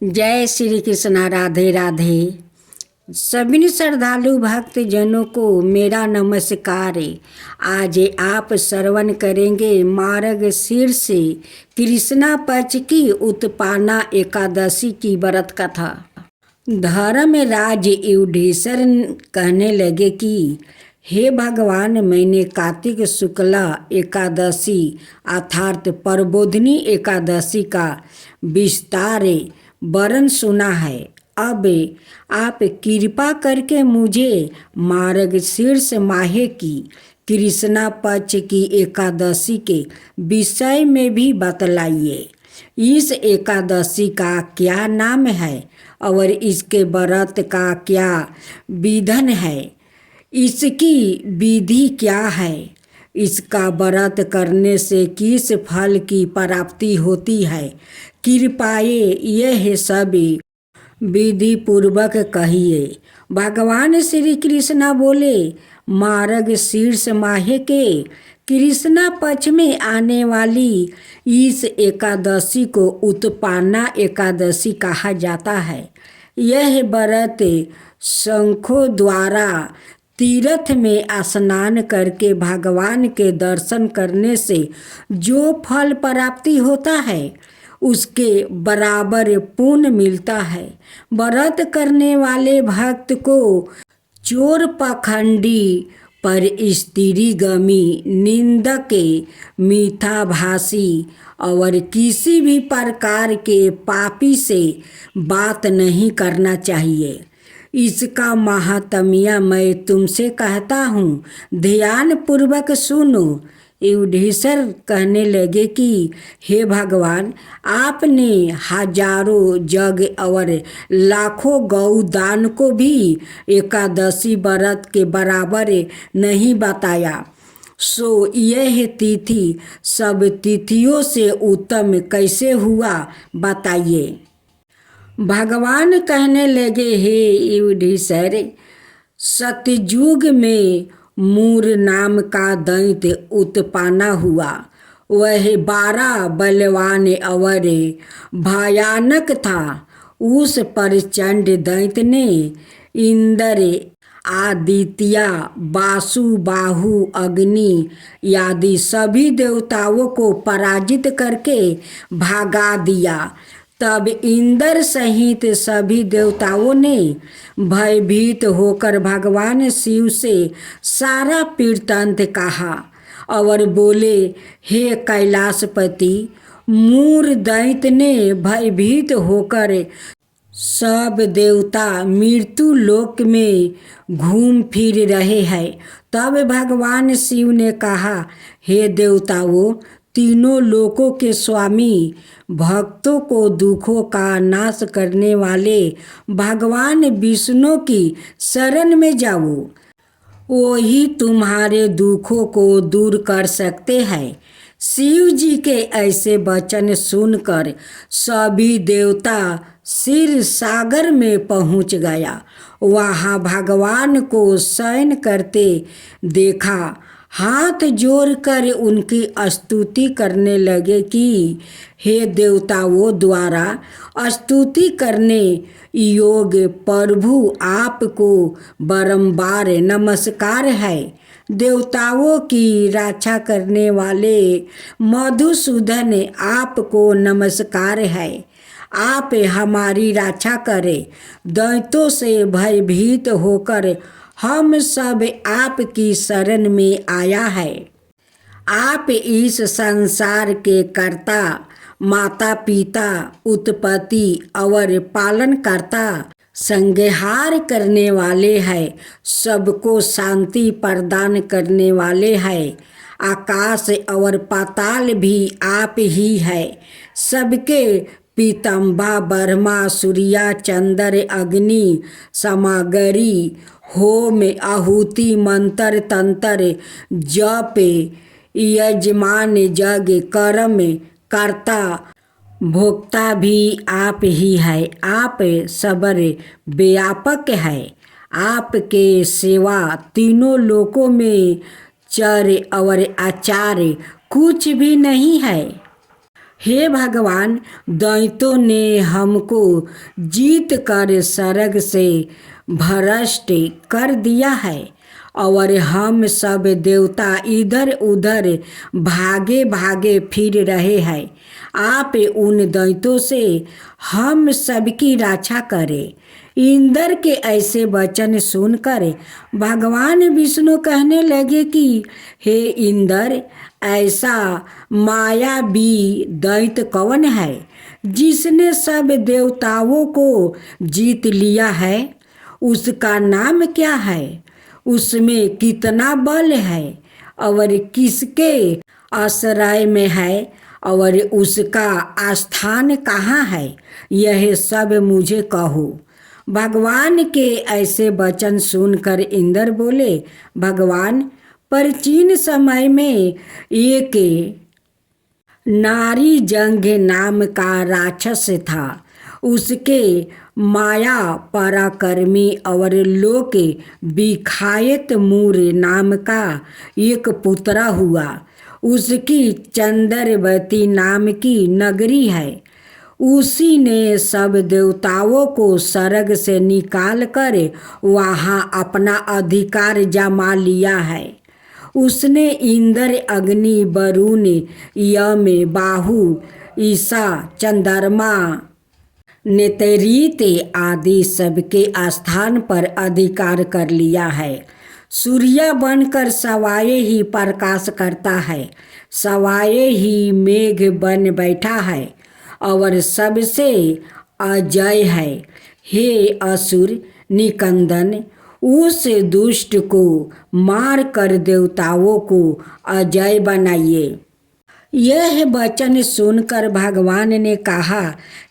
जय श्री कृष्णा। राधे राधे। सभी श्रद्धालु भक्त जनों को मेरा नमस्कार। आज आप श्रवण करेंगे मार्ग शीर्ष कृष्णा पक्ष की उत्पाना एकादशी की व्रत कथा। धर्मराज युधिष्ठिर कहने लगे कि हे भगवान, मैंने कार्तिक शुक्ला एकादशी अर्थात प्रबोधिनी एकादशी का विस्तार वर्णन सुना है। अब आप कृपा करके मुझे मार्गशीर्ष माह की कृष्णा पक्ष की एकादशी के विषय में भी बतलाइए। इस एकादशी का क्या नाम है और इसके व्रत का क्या विधान है, इसकी विधि क्या है, इसका व्रत करने से किस फल की प्राप्ति होती है, कृपाए यह सब विधि पूर्वक कहिए। भगवान श्री कृष्ण बोले, मार्ग शीर्ष माह के कृष्णा पक्ष में आने वाली इस एकादशी को उत्पाना एकादशी कहा जाता है। यह व्रत शंखों द्वारा तीर्थ में स्नान करके भगवान के दर्शन करने से जो फल प्राप्ति होता है उसके बराबर पुण्य मिलता है। व्रत करने वाले भक्त को चोर पखंडी पर स्त्रीगमी निंदक मिथ्याभाषी और किसी भी प्रकार के पापी से बात नहीं करना चाहिए। इसका महात्म्य मैं तुमसे कहता हूँ, ध्यान पूर्वक सुनो। युधिष्ठिर कहने लगे कि हे भगवान, आपने हजारों जग और लाखों गौ दान को भी एकादशी व्रत के बराबर नहीं बताया, सो यह तिथि सब तिथियों से उत्तम कैसे हुआ, बताइए। भगवान कहने लगे, हे युधिष्ठिर, सतयुग में मूर नाम का दैत्य उत्पन्न हुआ। वह 12 बलवान और भयानक था। उस प्रचंड दैत्य ने इंद्र, आदित्य, वासु, बाहु, अग्नि आदि सभी देवताओं को पराजित करके भगा दिया। तब इंद्र सहित सभी देवताओं ने भयभीत होकर भगवान शिव से सारा वृत्तांत कहा और बोले, हे कैलाशपति, मूर दैत्य ने भयभीत होकर सब देवता मृत्यु लोक में घूम फिर रहे हैं। तब भगवान शिव ने कहा, हे देवताओं, तीनों लोकों के स्वामी, भक्तों को दुखों का नाश करने वाले भगवान विष्णु की शरण में जाओ। वही तुम्हारे दुखों को दूर कर सकते हैं। शिव जी के ऐसे वचन सुनकर सभी देवता क्षीर सागर में पहुंच गया। वहाँ भगवान को शयन करते देखा। हाथ जोड़कर उनकी स्तुति करने लगे कि हे देवताओं द्वारा स्तुति करने योग्य प्रभु, आपको बारंबार नमस्कार है। देवताओं की रक्षा करने वाले मधुसूदन, आपको नमस्कार है। आप हमारी रक्षा करें। दैत्यों से भयभीत होकर हम सब आपकी शरण में आया है। आप इस संसार के कर्ता, माता पिता, उत्पत्ति और पालन करता, संहार करने वाले हैं, सबको शांति प्रदान करने वाले हैं। आकाश और पाताल भी आप ही है। सबके पीताम्बा, ब्रह्मा, सूर्य, चंद्र, अग्नि, सामग्री, होम, आहुति, मंत्र, तंत्र, जप, यजमान, जग, कर्म कर्ता, भोक्ता भी आप ही है। आप सबर व्यापक है। आपके सेवा तीनों लोकों में चर और आचार कुछ भी नहीं है। हे भगवान, दैत्यों ने हमको जीत कर स्वर्ग से भ्रष्ट कर दिया है और हम सब देवता इधर उधर भागे भागे फिर रहे हैं। आप उन दैत्यों से हम सबकी रक्षा करें। इंद्र के ऐसे वचन सुनकर भगवान विष्णु कहने लगे कि हे इंद्र, ऐसा मायावी दैत्य कौन है जिसने सब देवताओं को जीत लिया है? उसका नाम क्या है? उसमें कितना बल है और किसके आश्रय में है और उसका स्थान कहाँ है? यह सब मुझे कहो। भगवान के ऐसे वचन सुनकर इंद्र बोले, भगवान, प्राचीन समय में एक नारी जंग नाम का राक्षस था। उसके माया पराक्रमी और लोक विख्यात मूर नाम का एक पुत्र हुआ। उसकी चंद्रवती नाम की नगरी है। उसी ने सब देवताओं को स्वर्ग से निकाल कर वहाँ अपना अधिकार जमा लिया है। उसने इंद्र, अग्नि, वरुण, यम, बाहु, ईसा, चंद्रमा, नेतरीत आदि सबके स्थान पर अधिकार कर लिया है। सूर्य बनकर सवाए ही प्रकाश करता है, सवाए ही मेघ बन बैठा है और सबसे अजय है। हे असुर निकंदन, उस दुष्ट को मार कर देवताओं को अजय बनाइए। यह वचन सुनकर भगवान ने कहा,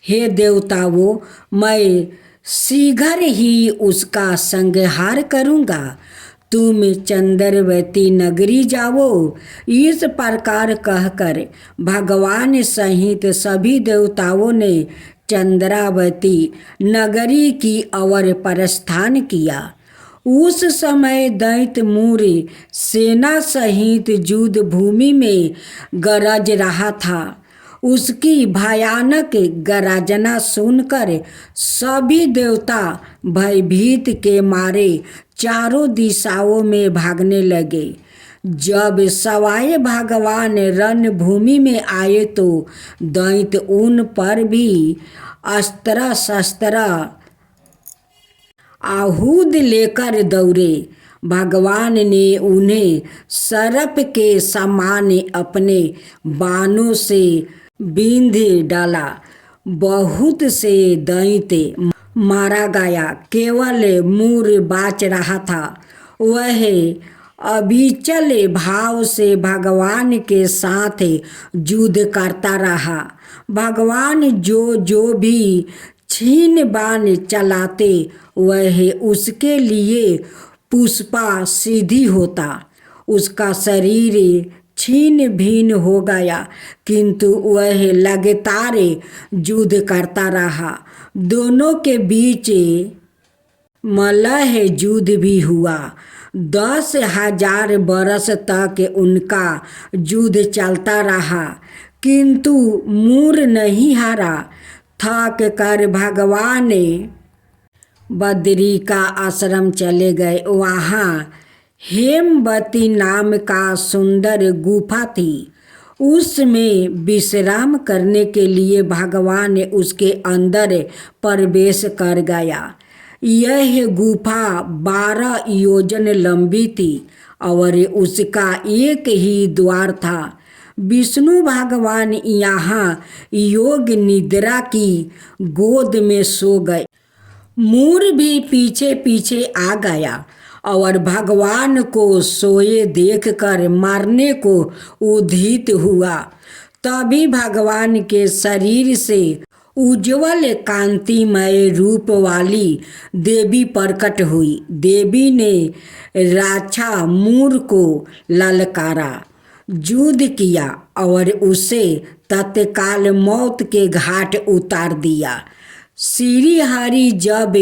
हे देवताओं, मैं शीघ्र ही उसका संहार करूँगा। तुम चंद्रवती नगरी जाओ। इस प्रकार कहकर भगवान सहित सभी देवताओं ने चंद्रावती नगरी की ओर प्रस्थान किया। उस समय दैत्य मूर सेना सहित युद्ध भूमि में गरज रहा था। उसकी भयानक गरजना सुनकर सभी देवता भयभीत के मारे चारों दिशाओं में भागने लगे। जब सवाए भगवान रणभूमि में आए तो दैत्य उन पर भी अस्त्र शस्त्र आहूद लेकर दौड़े। भगवान ने उन्हें सर्प के समान अपने बाणों से बींध डाला। बहुत से दैत्य मारा गया, केवल मूर बाच रहा था। वह अविचल भाव से भगवान के साथ युद्ध करता रहा। भगवान जो भी छीन बाण चलाते वह उसके लिए पुष्पा सीधी होता। उसका शरीर छीन भिन्न हो गया, किंतु वह लगातार युद्ध करता रहा। दोनों के बीच मल्लह युद्ध भी हुआ। 10,000 बरस तक उनका युद्ध चलता रहा, किंतु मूर नहीं हारा। थक कर भगवान बद्री का आश्रम चले गए। वहाँ हेमवती नाम का सुंदर गुफा थी। उसमें विश्राम करने के लिए भगवान उसके अंदर प्रवेश कर गया। यह गुफा 12 योजन लंबी थी और उसका एक ही द्वार था। विष्णु भगवान यहाँ योग निद्रा की गोद में सो गए। मूर भी पीछे पीछे आ गया और भगवान को सोए देखकर मारने को उद्यत हुआ। तभी भगवान के शरीर से उज्ज्वल कांतिमय रूप वाली देवी प्रकट हुई। देवी ने राजा मूर को ललकारा, युद्ध किया और उसे तत्काल मौत के घाट उतार दिया। श्री हरि जब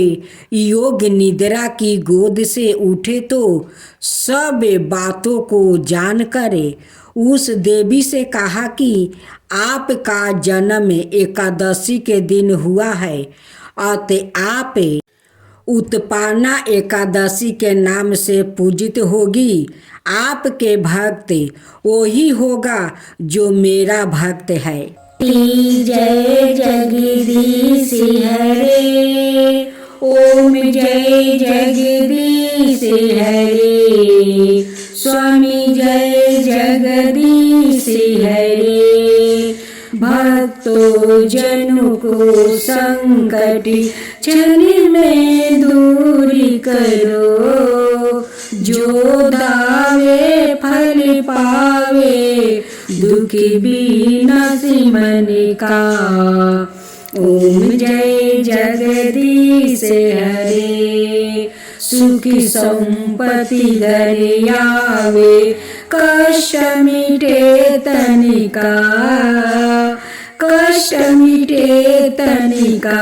योग निद्रा की गोद से उठे तो सब बातों को जानकर उस देवी से कहा कि आपका जन्म एकादशी के दिन हुआ है अतः आप उत्पन्ना एकादशी के नाम से पूजित होगी। आपके भक्त वही होगा जो मेरा भक्त है। जय जगदीश हरे, ओम जय जगदीश हरे, स्वामी जय जगदीश हरे। भक्तों जनों को संकट क्षण में दूरी करो, जो दावे फल पावे दुखी विनाशी मन का। ओम जय जगदीश हरे, सुखी संपत्ति घर आवे, कष्ट मिटे तनिका, कष्ट मिटे तनिका।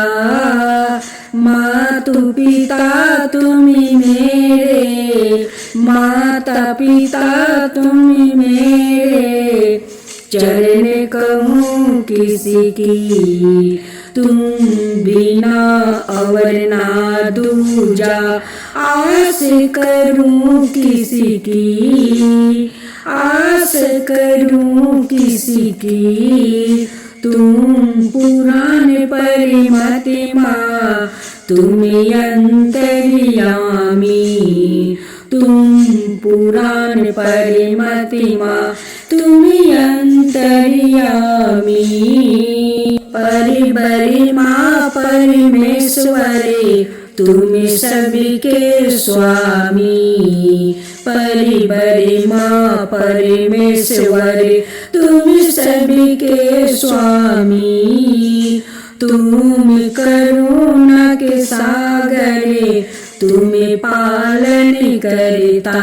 मातु पिता तुम्ही मेरे, माता पिता तुम्ही मेरे, चरण कहूँ किसी की, तुम बिना और ना दूजा, आस करूँ किसी की, आस करूँ किसी की। तुम पुराण परिमतिमा, तुम अंतर्यामी, तुम पुराण परिमतिमा, तुम अंतर्यामी। परिबरिमा परमेश्वरे, तुम सबके स्वामी। परिबरिमा परमेश्वरे, तुम सबके स्वामी। तुम करुणा के सागरे, तुम पालन करता।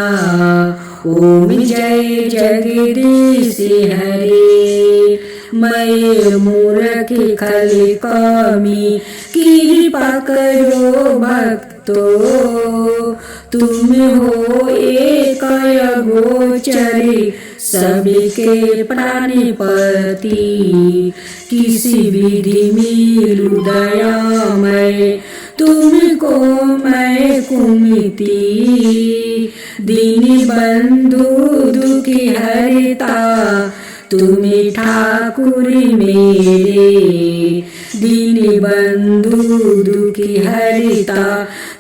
ओम जय जगदीश हरे, मैं मूर्ख खल कमी, कृपा करो भक्तो। तुम हो एक गोचरी, सबके प्राणपति। किसी विधि मिलू दयामय, तुमको मैं कुमिति। दीन बंधु दुखी हरता, तुम ठाकुर मेरे। दीन बंधु दुखी हरता,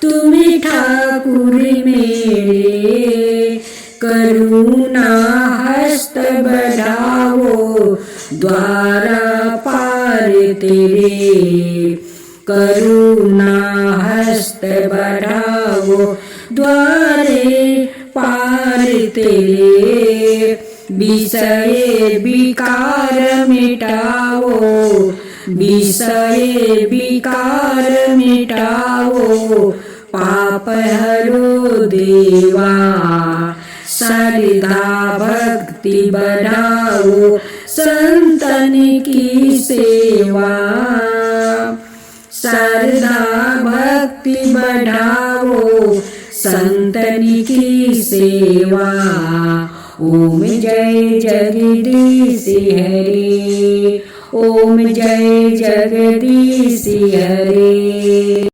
तुम ठाकुर मेरे। करुणा हस्त बढ़ाओ, द्वारा पार तेरे। करुणा हस्त बढ़ाओ, द्वारे पार तेरे। विषय विकार मिटाओ, विषय विकार मिटाओ, पाप हरो देवा। श्रद्धा भक्ति बढ़ाओ, संतन की सेवा। श्रद्धा भक्ति बढ़ाओ, संतन की सेवा। ओम जय जगदीश हरे, ओम जय जगदीश हरे।